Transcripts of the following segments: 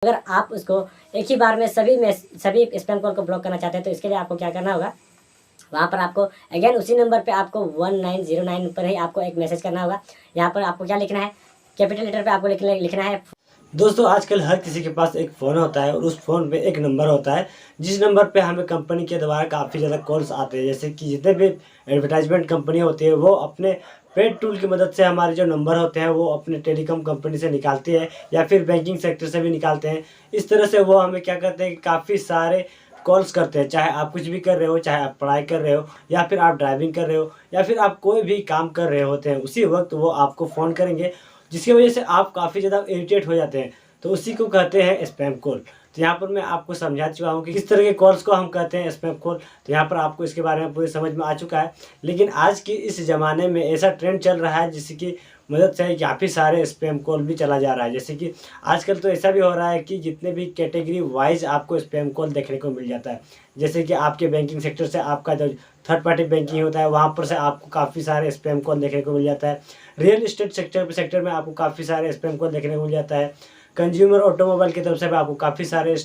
अगर आप उसको एक ही बार में सभी स्पैम कॉल को ब्लॉक करना चाहते हैं तो इसके लिए आपको क्या करना होगा, वहाँ पर आपको अगेन उसी नंबर पे आपको 1909 पर ही आपको एक मैसेज करना होगा। यहाँ पर आपको क्या लिखना है, कैपिटल लेटर पे आपको लिखना है। दोस्तों आजकल हर किसी के पास एक फ़ोन होता है और उस फ़ोन पे एक नंबर होता है जिस नंबर पे हमें कंपनी के द्वारा काफ़ी ज़्यादा कॉल्स आते हैं। जैसे कि जितने भी एडवर्टाइजमेंट कंपनी होती है वो अपने पेड टूल की मदद से हमारे जो नंबर होते हैं वो अपने टेलीकॉम कंपनी से निकालती है या फिर बैंकिंग सेक्टर से भी निकालते हैं। इस तरह से वो हमें क्या करते हैं कि काफ़ी सारे कॉल्स करते हैं। चाहे आप कुछ भी कर रहे हो, चाहे आप पढ़ाई कर रहे हो या फिर आप ड्राइविंग कर रहे हो या फिर आप कोई भी काम कर रहे होते हैं, उसी वक्त वो आपको फ़ोन करेंगे जिसकी वजह से आप काफ़ी ज़्यादा इरिटेट हो जाते हैं। तो उसी को कहते हैं स्पैम कॉल। तो यहाँ पर मैं आपको समझा चुका हूँ कि किस तरह के कॉल्स को हम कहते हैं स्पैम कॉल। तो यहाँ पर आपको इसके बारे में पूरी समझ में आ चुका है। लेकिन आज की इस ज़माने में ऐसा ट्रेंड चल रहा है जिसकी मदद से काफ़ी सारे स्पैम कॉल भी चला जा रहा है। जैसे कि आजकल तो ऐसा भी हो रहा है कि जितने भी कैटेगरी वाइज आपको स्पैम कॉल देखने को मिल जाता है। जैसे कि आपके बैंकिंग सेक्टर से आपका जो थर्ड पार्टी बैंकिंग होता है वहाँ पर से आपको काफ़ी सारे स्पैम कॉल देखने को मिल जाता है। रियल इस्टेट सेक्टर में आपको काफ़ी सारे स्पैम कॉल देखने को मिल जाता है। कंज्यूमर ऑटोमोबाइल की तरफ से भी आपको काफ़ी सारे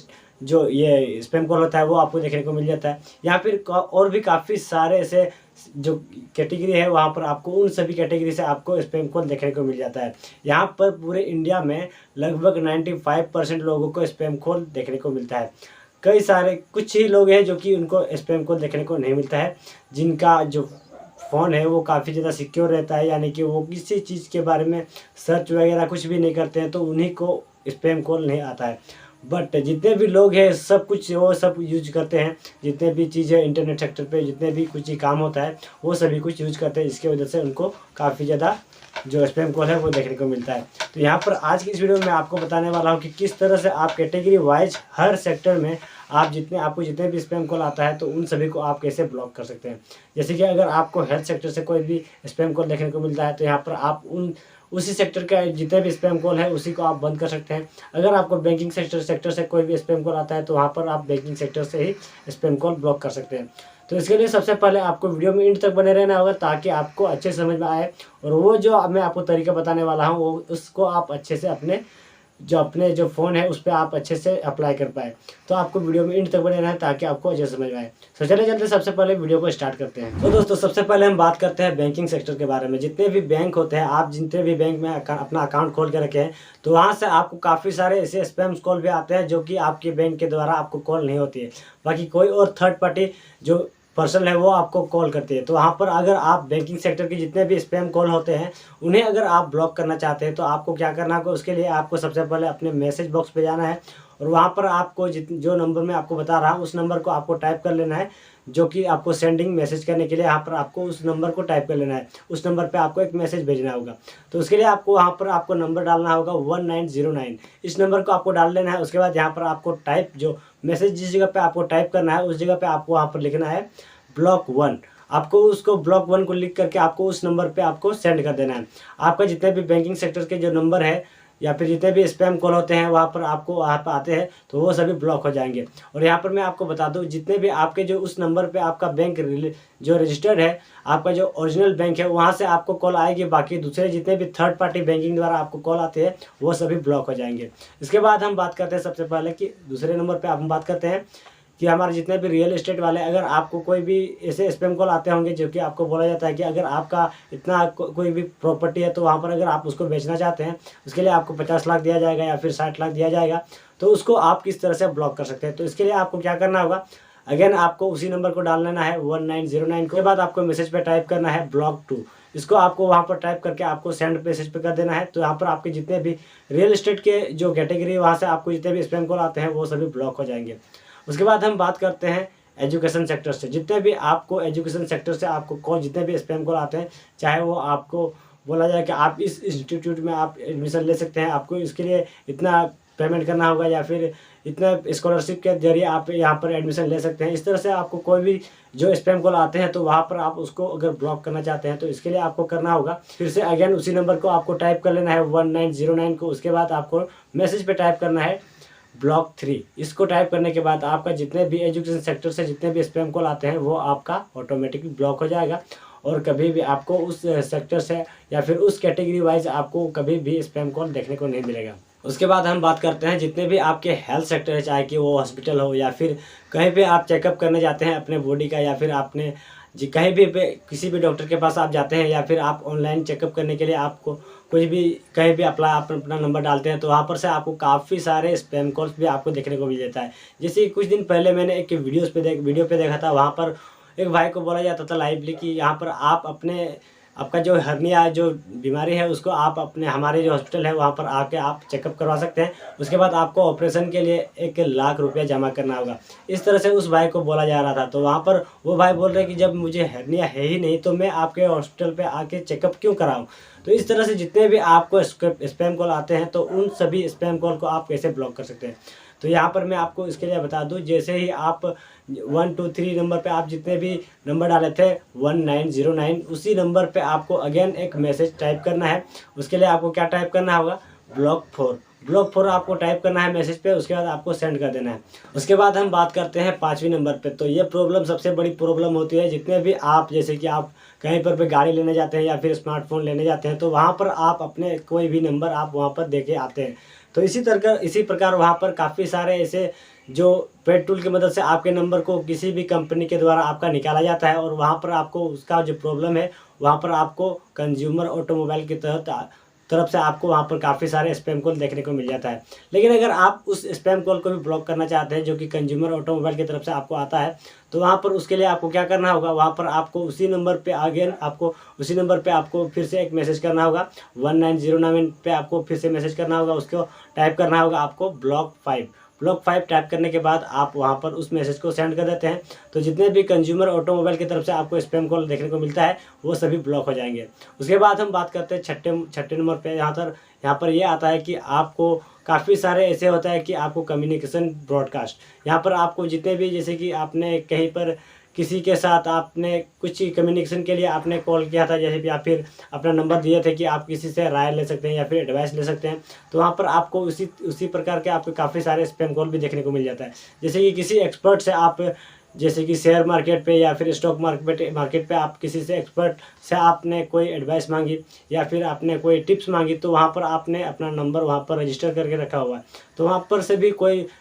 जो ये स्पैम कॉल होता है वो आपको देखने को मिल जाता है। या फिर और भी काफ़ी सारे ऐसे जो कैटेगरी है वहाँ पर आपको उन सभी कैटेगरी से आपको स्पैम कॉल देखने को मिल जाता है। यहाँ पर पूरे इंडिया में लगभग 95% लोगों को स्पैम कॉल देखने को मिलता है। कई सारे कुछ ही लोग हैं जो कि उनको स्पैम कॉल देखने को नहीं मिलता है, जिनका जो फ़ोन है वो काफ़ी ज़्यादा सिक्योर रहता है, यानी कि वो किसी चीज़ के बारे में सर्च वगैरह कुछ भी नहीं करते हैं तो उन्हीं को स्पैम कॉल नहीं आता है। बट जितने भी लोग हैं सब कुछ वो सब यूज करते हैं। जितने भी चीज़ें इंटरनेट सेक्टर पे जितने भी कुछ ही काम होता है वो सभी कुछ यूज करते हैं, जिसकी वजह से उनको काफ़ी ज़्यादा जो स्पैम कॉल है वो देखने को मिलता है। तो यहाँ पर आज की इस वीडियो में मैं आपको बताने वाला हूँ कि किस तरह से आप कैटेगरी वाइज हर सेक्टर में आपको जितने भी स्पैम कॉल आता है तो उन सभी को आप कैसे ब्लॉक कर सकते हैं। जैसे कि अगर आपको हेल्थ सेक्टर से कोई भी स्पैम कॉल देखने को मिलता है तो यहाँ पर आप उसी सेक्टर का जितने भी स्पैम कॉल है उसी को आप बंद कर सकते हैं। अगर आपको बैंकिंग सेक्टर से कोई भी स्पैम कॉल आता है तो वहाँ पर आप बैंकिंग सेक्टर से ही स्पैम कॉल ब्लॉक कर सकते हैं। तो इसके लिए सबसे पहले आपको वीडियो में एंड तक बने रहना होगा ताकि आपको अच्छे समझ में आए और वो जो मैं आपको तरीका बताने वाला हूँ वो उसको आप अच्छे से अपने जो फ़ोन है उस पर आप अच्छे से अप्लाई कर पाए। तो आपको वीडियो में एंड तक बने रहना है ताकि आपको अच्छे समझ में आए। तो चलिए चलते सबसे पहले वीडियो को स्टार्ट करते हैं। तो दोस्तों सबसे पहले हम बात करते हैं बैंकिंग सेक्टर के बारे में। जितने भी बैंक होते हैं, आप जितने भी बैंक में अपना अकाउंट खोल के रखे हैं तो वहाँ से आपको काफ़ी सारे ऐसे स्पैम कॉल भी आते हैं जो कि आपके बैंक के द्वारा आपको कॉल नहीं होती है, बाकी कोई और थर्ड पार्टी जो पर्सन है वो आपको कॉल करती है। तो वहाँ पर अगर आप बैंकिंग सेक्टर के जितने भी स्पैम कॉल होते हैं उन्हें अगर आप ब्लॉक करना चाहते हैं तो आपको क्या करना होगा, उसके लिए आपको सबसे पहले अपने मैसेज बॉक्स पे जाना है और वहाँ पर आपको जो नंबर मैं आपको बता रहा हूँ उस नंबर को आपको टाइप कर लेना है, जो कि आपको सेंडिंग मैसेज करने के लिए यहाँ पर आपको उस नंबर को टाइप कर लेना है। उस नंबर पे आपको एक मैसेज भेजना होगा। तो उसके लिए आपको वहाँ पर आपको नंबर डालना होगा 1909। इस नंबर को आपको डाल लेना है। उसके बाद यहाँ पर आपको टाइप जो मैसेज जिस जगह पे आपको टाइप करना है उस जगह पे आपको वहाँ पर लिखना है ब्लॉक 1। आपको उसको ब्लॉक 1 को लिख करके आपको उस नंबर पे आपको सेंड कर देना है। आपका जितने भी बैंकिंग सेक्टर के जो नंबर है या फिर जितने भी स्पैम कॉल होते हैं वहाँ पर आपको वहाँ पर आते हैं तो वो सभी ब्लॉक हो जाएंगे। और यहाँ पर मैं आपको बता दूँ, जितने भी आपके जो उस नंबर पे आपका बैंक जो रजिस्टर्ड है, आपका जो ओरिजिनल बैंक है, वहाँ से आपको कॉल आएगी। बाकी दूसरे जितने भी थर्ड पार्टी बैंकिंग द्वारा आपको कॉल आते हैं वो सभी ब्लॉक हो जाएंगे। इसके बाद हम बात करते हैं सबसे पहले कि दूसरे नंबर पर हम बात करते हैं कि हमारे जितने भी रियल एस्टेट वाले, अगर आपको कोई भी ऐसे स्पैम कॉल आते होंगे जो कि आपको बोला जाता है कि अगर आपका इतना कोई भी प्रॉपर्टी है तो वहाँ पर अगर आप उसको बेचना चाहते हैं उसके लिए आपको 50 लाख दिया जाएगा या फिर 60 लाख दिया जाएगा, तो उसको आप किस तरह से ब्लॉक कर सकते हैं। तो इसके लिए आपको क्या करना होगा, अगेन आपको उसी नंबर को डाल लेना है 1909 के बाद आपको मैसेज पे टाइप करना है ब्लॉक 2। इसको आपको वहाँ पर टाइप करके आपको सेंड मैसेज पे कर देना है। तो यहाँ पर आपके जितने भी रियल एस्टेट के जो कैटेगरी वहाँ से आपको जितने भी स्पैम कॉल आते हैं वो सभी ब्लॉक हो जाएंगे। उसके बाद हम बात करते हैं एजुकेशन सेक्टर से। जितने भी आपको एजुकेशन सेक्टर से आपको कॉल जितने भी स्पैम कॉल आते हैं, चाहे वो आपको बोला जाए कि आप इस इंस्टीट्यूट में आप एडमिशन ले सकते हैं, आपको इसके लिए इतना पेमेंट करना होगा या फिर इतना स्कॉलरशिप के जरिए आप यहाँ पर एडमिशन ले सकते हैं। इस तरह से आपको कोई भी जो स्पैम कॉल आते हैं तो वहाँ पर आप उसको अगर ब्लॉक करना चाहते हैं तो इसके लिए आपको करना होगा, फिर से अगेन उसी नंबर को आपको टाइप कर लेना है 1909 को। उसके बाद आपको मैसेज पे टाइप करना है ब्लॉक 3। इसको टाइप करने के बाद आपका जितने भी एजुकेशन सेक्टर से जितने भी स्पैम कॉल आते हैं वो आपका ऑटोमेटिकली ब्लॉक हो जाएगा और कभी भी आपको उस सेक्टर से या फिर उस कैटेगरी वाइज आपको कभी भी स्पैम कॉल देखने को नहीं मिलेगा। उसके बाद हम बात करते हैं जितने भी आपके हेल्थ सेक्टर है, चाहे कि वो हॉस्पिटल हो या फिर कहीं पे आप चेकअप करने जाते हैं अपने बॉडी का, या फिर आपने जी कहीं भी किसी भी डॉक्टर के पास आप जाते हैं, या फिर आप ऑनलाइन चेकअप करने के लिए आपको कुछ भी कहीं भी आप अपना नंबर डालते हैं, तो वहाँ पर से आपको काफ़ी सारे स्पैम कॉल्स भी आपको देखने को मिल जाता है। जैसे कुछ दिन पहले मैंने एक वीडियो पे देखा था, वहाँ पर एक भाई को बोला जाता था लाइवली कि यहाँ पर आप आपका जो हर्निया जो बीमारी है उसको आप अपने हमारे जो हॉस्पिटल है वहाँ पर आके आप चेकअप करवा सकते हैं। उसके बाद आपको ऑपरेशन के लिए 1 लाख रुपया जमा करना होगा। इस तरह से उस भाई को बोला जा रहा था। तो वहाँ पर वो भाई बोल रहे हैं कि जब मुझे हर्निया है ही नहीं तो मैं आपके हॉस्पिटल पे आके चेकअप क्यों कराऊँ। तो इस तरह से जितने भी आपको स्पैम कॉल आते हैं तो उन सभी स्पैम कॉल को आप कैसे ब्लॉक कर सकते हैं। तो यहाँ पर मैं आपको इसके लिए बता दूँ, जैसे ही आप 1 2 3 नंबर पे आप जितने भी नंबर डाले थे 1909, उसी नंबर पे आपको अगेन एक मैसेज टाइप करना है। उसके लिए आपको क्या टाइप करना होगा, ब्लॉक 4 आपको टाइप करना है मैसेज पे। उसके बाद आपको सेंड कर देना है। उसके बाद हम बात करते हैं 5वीं नंबर पे। तो ये प्रॉब्लम सबसे बड़ी प्रॉब्लम होती है जितने भी आप, जैसे कि आप कहीं पर भी गाड़ी लेने जाते हैं या फिर स्मार्टफोन लेने जाते हैं, तो वहाँ पर आप अपने कोई भी नंबर आप वहाँ पर दे के आते हैं। तो इसी प्रकार वहाँ पर काफ़ी सारे ऐसे जो पेड टूल की मदद से आपके नंबर को किसी भी कंपनी के द्वारा आपका निकाला जाता है, और वहाँ पर आपको उसका जो प्रॉब्लम है वहाँ पर आपको कंज्यूमर ऑटोमोबाइल की तरफ से आपको वहाँ पर काफ़ी सारे स्पैम कॉल देखने को मिल जाता है। लेकिन अगर आप उस स्पैम कॉल को भी ब्लॉक करना चाहते हैं जो कि कंज्यूमर ऑटोमोबाइल की तरफ से आपको आता है, तो वहाँ पर उसके लिए आपको क्या करना होगा, वहाँ पर आपको उसी नंबर पे आपको फिर से एक मैसेज करना होगा। 1909 पे आपको फिर से मैसेज करना होगा। उसको टाइप करना होगा आपको ब्लॉक 5 टाइप करने के बाद आप वहाँ पर उस मैसेज को सेंड कर देते हैं। तो जितने भी कंज्यूमर ऑटोमोबाइल की तरफ से आपको स्पैम कॉल देखने को मिलता है वो सभी ब्लॉक हो जाएंगे। उसके बाद हम बात करते हैं छठे नंबर पे। यहाँ पर ये आता है कि आपको काफ़ी सारे ऐसे होता है कि आपको कम्युनिकेशन ब्रॉडकास्ट, यहाँ पर आपको जितने भी, जैसे कि आपने कहीं पर किसी के साथ आपने कुछ कम्युनिकेशन के लिए आपने कॉल किया था, जैसे कि या फिर अपना नंबर दिए थे कि आप किसी से राय ले सकते हैं या फिर एडवाइस ले सकते हैं, तो वहाँ पर आपको उसी प्रकार के आपको काफ़ी सारे स्पैम कॉल भी देखने को मिल जाता है। जैसे कि किसी एक्सपर्ट से आप, जैसे कि शेयर मार्केट पे या फिर स्टॉक मार्केट पे आप किसी से एक्सपर्ट से आपने कोई एडवाइस मांगी या फिर आपने कोई टिप्स मांगी, तो वहाँ पर आपने अपना नंबर वहाँ पर रजिस्टर करके रखा हुआ है। तो वहाँ पर से भी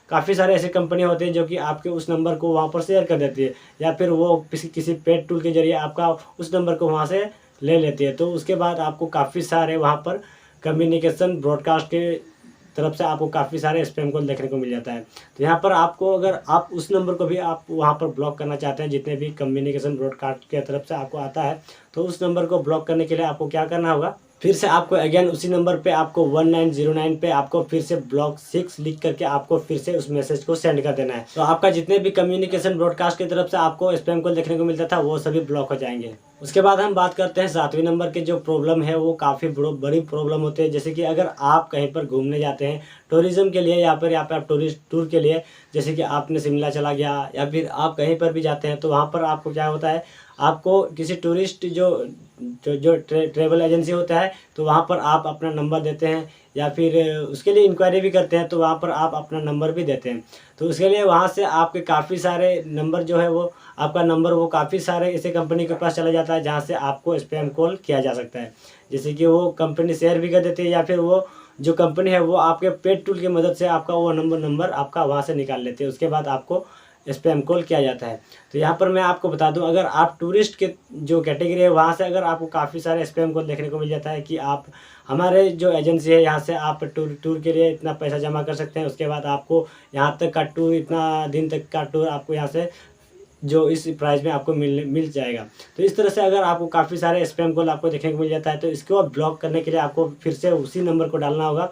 काफ़ी सारे ऐसे कंपनी होते हैं जो कि आपके उस नंबर को वहाँ पर शेयर कर देती है, या फिर वो किसी पेड टूल के जरिए आपका उस नंबर को वहाँ से ले लेती है। तो उसके बाद आपको काफ़ी सारे वहाँ पर कम्युनिकेशन ब्रॉडकास्ट के तरफ से आपको काफ़ी सारे स्पैम कॉल देखने को मिल जाता है। तो यहाँ पर आपको, अगर आप उस नंबर को भी आप वहाँ पर ब्लॉक करना चाहते हैं जितने भी कम्युनिकेशन ब्रॉडकास्ट के तरफ से आपको आता है, तो उस नंबर को ब्लॉक करने के लिए आपको क्या करना होगा, फिर से आपको अगेन उसी नंबर पे आपको 1909 पे आपको फिर से ब्लॉक 6 लिख करके आपको फिर से उस मैसेज को सेंड कर देना है। तो आपका जितने भी कम्युनिकेशन ब्रॉडकास्ट की तरफ से आपको स्पैम कॉल देखने को मिलता था वो सभी ब्लॉक हो जाएंगे। उसके बाद हम बात करते हैं 7वीं नंबर के। जो प्रॉब्लम है वो काफ़ी बड़ी प्रॉब्लम होती है। जैसे कि अगर आप कहीं पर घूमने जाते हैं टूरिज़्म के लिए, या फिर यहाँ पर आप टूरिस्ट टूर के लिए, जैसे कि आपने शिमला चला गया या फिर आप कहीं पर भी जाते हैं, तो वहाँ पर आपको क्या होता है, आपको किसी टूरिस्ट जो ट्रेवल एजेंसी होता है, तो वहाँ पर आप अपना नंबर देते हैं या फिर उसके लिए इंक्वायरी भी करते हैं, तो वहाँ पर आप अपना नंबर भी देते हैं। तो उसके लिए वहाँ से आपके काफ़ी सारे नंबर जो है वो आपका नंबर वो काफ़ी सारे ऐसे कंपनी के पास चला जाता है जहाँ से आपको स्पैम कॉल किया जा सकता है। जैसे कि वो कंपनी शेयर भी कर देती है, या फिर वो जो कंपनी है वो आपके पेड टूल की मदद से आपका वो नंबर आपका वहाँ से निकाल लेते हैं। उसके बाद आपको स्पैम कॉल किया जाता है। तो यहाँ पर मैं आपको बता दूं, अगर आप टूरिस्ट के जो कैटेगरी है वहाँ से अगर आपको काफ़ी सारे स्पैम कॉल देखने को मिल जाता है कि आप हमारे जो एजेंसी है यहाँ से आप टूर के लिए इतना पैसा जमा कर सकते हैं, उसके बाद आपको यहाँ तक का टूर, इतना दिन तक का टूर आपको यहाँ से जो इस प्राइस में आपको मिल जाएगा। तो इस तरह से अगर आपको काफ़ी सारे स्पैम कॉल आपको देखने को मिल जाता है, तो इसको आप ब्लॉक करने के लिए आपको फिर से उसी नंबर को डालना होगा।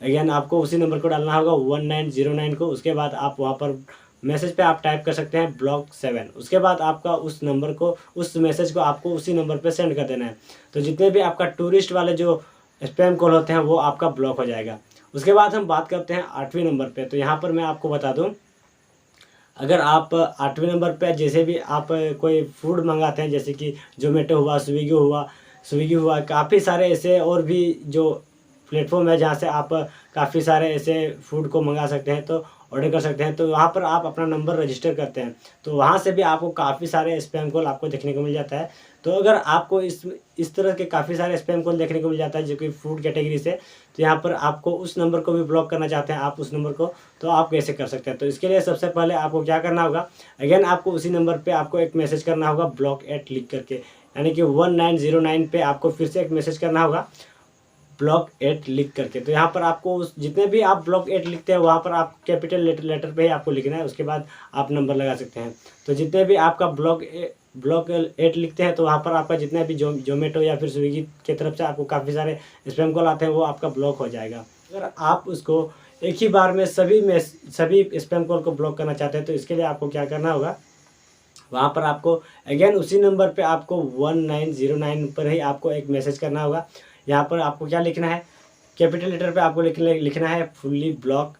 अगेन आपको उसी नंबर को डालना होगा 1909 को। उसके बाद आप वहाँ पर मैसेज पे आप टाइप कर सकते हैं ब्लॉक 7। उसके बाद आपका उस नंबर को, उस मैसेज को आपको उसी नंबर पे सेंड कर देना है। तो जितने भी आपका टूरिस्ट वाले जो स्पैम कॉल होते हैं वो आपका ब्लॉक हो जाएगा। उसके बाद हम बात करते हैं 8वीं नंबर पे। तो यहाँ पर मैं आपको बता दूँ, अगर आप 8वीं नंबर पे जैसे भी आप कोई फूड मंगाते हैं, जैसे कि जोमेटो हुआ, स्विगी हुआ, काफ़ी सारे ऐसे और भी जो प्लेटफॉर्म है जहाँ से आप काफ़ी सारे ऐसे फूड को मंगा सकते हैं, तो ऑर्डर कर सकते हैं। तो वहाँ पर आप अपना नंबर रजिस्टर करते हैं, तो वहाँ से भी आपको काफ़ी सारे स्पैम कॉल आपको देखने को मिल जाता है। तो अगर आपको इस तरह के काफ़ी सारे स्पैम कॉल देखने को मिल जाता है जो कि फूड कैटेगरी से, तो यहाँ पर आपको उस नंबर को भी ब्लॉक करना चाहते हैं आप उस नंबर को, तो आप कैसे कर सकते हैं। तो इसके लिए सबसे पहले आपको क्या करना होगा, अगेन आपको उसी नंबर पे आपको एक मैसेज करना होगा ब्लॉक एट लिख करके, यानी कि 1909 पे आपको फिर से एक मैसेज करना होगा ब्लॉक 8 लिख करके। तो यहाँ पर आपको उस जितने भी आप ब्लॉक 8 लिखते हैं वहाँ पर आप कैपिटल लेटर पे ही आपको लिखना है, उसके बाद आप नंबर लगा सकते हैं। तो जितने भी आपका ब्लॉक 8 लिखते हैं तो वहाँ पर आपका जितने भी जोमेटो या फिर स्विगी की तरफ से आपको काफ़ी सारे स्पैम कॉल आते हैं वो आपका ब्लॉक हो जाएगा। अगर आप उसको एक ही बार में सभी स्पैम कॉल को ब्लॉक करना चाहते हैं तो इसके लिए आपको क्या करना होगा, वहाँ पर आपको अगेन उसी नंबर पे आपको 1909 पर ही आपको एक मैसेज करना होगा। यहाँ पर आपको क्या लिखना है, कैपिटल लेटर पे आपको लिखना है फुल्ली ब्लॉक,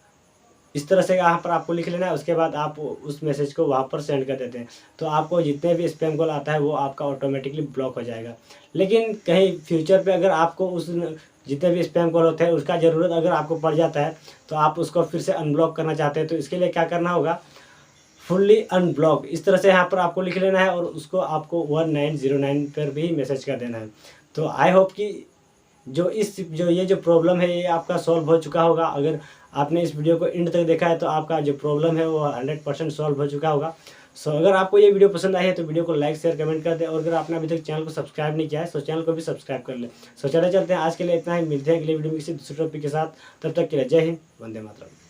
इस तरह से यहाँ पर आपको लिख लेना है। उसके बाद आप उस मैसेज को वहाँ पर सेंड कर देते हैं, तो आपको जितने भी स्पैम कॉल आता है वो आपका ऑटोमेटिकली ब्लॉक हो जाएगा। लेकिन कहीं फ्यूचर पे अगर आपको उस जितने भी स्पैम कॉल होते हैं उसका ज़रूरत अगर आपको पड़ जाता है तो आप उसको फिर से अनब्लॉक करना चाहते हैं, तो इसके लिए क्या करना होगा, फुल्ली अनब्लॉक इस तरह से यहाँ पर आपको लिख लेना है और उसको आपको 1909 पर भी मैसेज कर देना है। तो आई होप कि ये जो प्रॉब्लम है ये आपका सॉल्व हो चुका होगा। अगर आपने इस वीडियो को एंड तक देखा है तो आपका जो प्रॉब्लम है वो 100% सॉल्व हो चुका होगा। सो अगर आपको ये वीडियो पसंद आई है तो वीडियो को लाइक शेयर कमेंट कर दें, और अगर आपने अभी तक चैनल को सब्सक्राइब नहीं किया है तो चैनल को भी सब्सक्राइब कर लें। सो चले चलते हैं, आज के लिए इतना ही, मिलते हैं अगले वीडियो में किसी दूसरे टॉपिक के साथ। तब तक के लिए जय हिंद, वंदे मातरम।